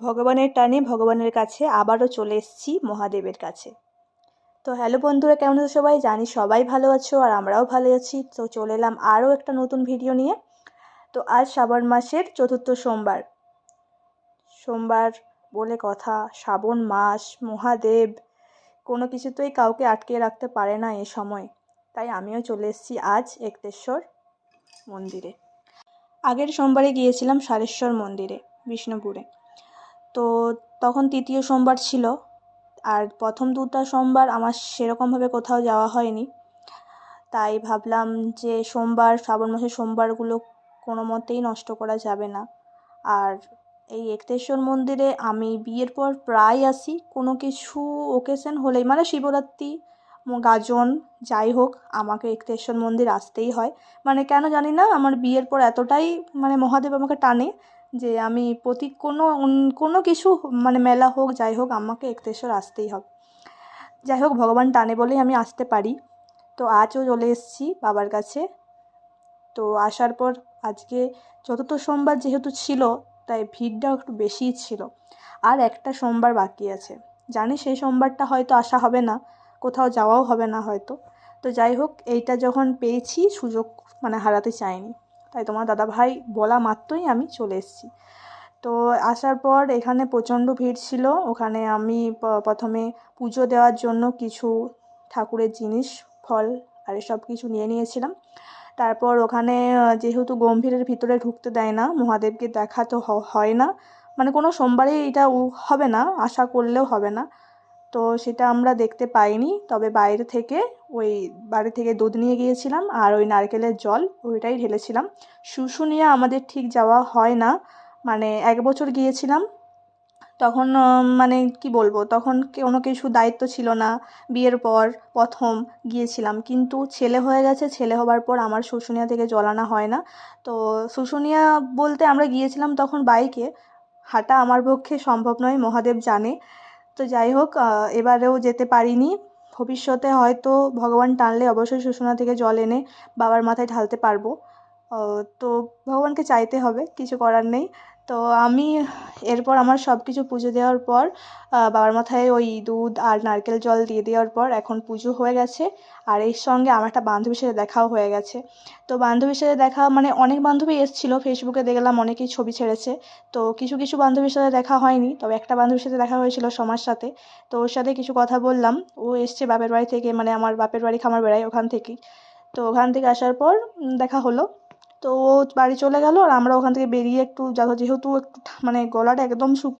ভগবানের টানে ভগবানের কাছে আবারও চলে এসেছি মহাদেবের কাছে। তো হ্যালো বন্ধুরা, কেমন আছো সবাই? জানি সবাই ভালো আছো আর আমরাও ভালো আছি। তো চলে এলাম আরও একটা নতুন ভিডিও নিয়ে। তো আজ শ্রাবণ মাসের চতুর্থ সোমবার। সোমবার বলে কথা, শ্রাবণ মাস, মহাদেব কোনো কিছুতেই কাউকে আটকে রাখতে পারে না এ সময়। তাই আমিও চলে এসেছি আজ এক্তেশ্বর মন্দিরে। আগের সোমবারে গিয়েছিলাম সারেশ্বর মন্দিরে বিষ্ণুপুরে। তো তখন তৃতীয় সোমবার ছিল, আর প্রথম দুটো সোমবার আমার সেরকমভাবে কোথাও যাওয়া হয়নি। তাই ভাবলাম যে সোমবার, শ্রাবণ মাসের সোমবারগুলো কোনো মতেই নষ্ট করা যাবে না। আর এই এক্তেশ্বর মন্দিরে আমি বিয়ের পর প্রায় আসি, কোনো কিছু ওকেশন হলেই, মানে শিবরাত্রি, গাজন, যাই হোক আমাকে এক্তেশ্বর মন্দির আসতেই হয়। মানে কেন জানি না, আমার বিয়ের পর এতটাই মানে মহাদেব আমাকে টানে যে আমি প্রতি কোনো কিছু, মানে মেলা হোক যাই হোক আমাকে এক্তেশ্বর আসতেই হবে। যাই হোক, ভগবান টানে বলেই আমি আসতে পারি। তো আজও চলে এসেছি বাবার কাছে। তো আসার পর আজকে চতুর্থ সোমবার যেহেতু ছিল, তাই ভিড়টাও একটু বেশিই ছিল। আর একটা সোমবার বাকি আছে, জানি সেই সোমবারটা হয়তো আসা হবে না, কোথাও যাওয়াও হবে না হয়তো। তো যাই হোক, এইটা যখন পেয়েছি সুযোগ মানে হারাতে চাইনি। তাই তোমার দাদাভাই বলা মাত্রই আমি চলে এসেছি। তো আসার পর এখানে প্রচণ্ড ভিড় ছিল। ওখানে আমি প্রথমে পুজো দেওয়ার জন্য কিছু ঠাকুরের জিনিস, ফল আর এসব কিছু নিয়ে নিয়েছিলাম। তারপর ওখানে যেহেতু গম্ভীরের ভিতরে ঢুকতে দেয় না, মহাদেবকে দেখা তো হয় না, মানে কোনো সোমবারেই এটা হবে না, আশা করলেও হবে না। তো সেটা আমরা দেখতে পাইনি, তবে বাইরে থেকে বাড়ি থেকে দুধ নিয়ে গিয়েছিলাম আর ওই নারকেলের জল ওইটাই ঢেলেছিলাম। শুশুনিয়া আমাদের ঠিক যাওয়া হয় না, মানে এক বছর গিয়েছিলাম তখন, মানে কি বলবো, তখন কোনো কিছু দায়িত্ব ছিল না। বিয়ের পর প্রথম গিয়েছিলাম, কিন্তু ছেলে হয়ে গেছে, ছেলে হবার পর আমার শুশুনিয়া থেকে জল আনা হয় না। তো শুশুনিয়া বলতে আমরা গিয়েছিলাম তখন বাইকে, হাঁটা আমার পক্ষে সম্ভব নয়, মহাদেব জানে। তো যাই হোক, এবারেও যেতে পারিনি। ভবিষ্যতে হয়তো ভগবান টানলে অবশ্যই শুশুনিয়া থেকে জল এনে বাবার মাথায় ঢালতে পারবো। তো ভগবানকে চাইতে হবে, কিছু করার নেই। তো আমি এরপর আমার সব কিছু পুজো দেওয়ার পর, বাবার মাথায় ওই দুধ আর নারকেল জল দিয়ে দেওয়ার পর এখন পুজো হয়ে গেছে। আর এর সঙ্গে আমার একটা বান্ধবীর সাথে দেখাও হয়ে গেছে। তো বান্ধবীর সাথে দেখা, মানে অনেক বান্ধবী এসেছিলো, ফেসবুকে দেখলাম অনেকেই ছবি ছেড়েছে। তো কিছু কিছু বান্ধবীর সাথে দেখা হয়নি, তবে একটা বান্ধবীর সাথে দেখা হয়েছিল সমার সাথে। তো ওর সাথে কিছু কথা বললাম। ও এসছে বাপের বাড়ি থেকে, মানে আমার বাপের বাড়ি খামারবেড়ায়, ওখান থেকেই। তো ওখান থেকে আসার পর দেখা হলো। তো ও বাড়ি চলে গেল আর আমরা ওখান থেকে বেরিয়ে একটু যেহেতু একটু মানে গলাটা একদম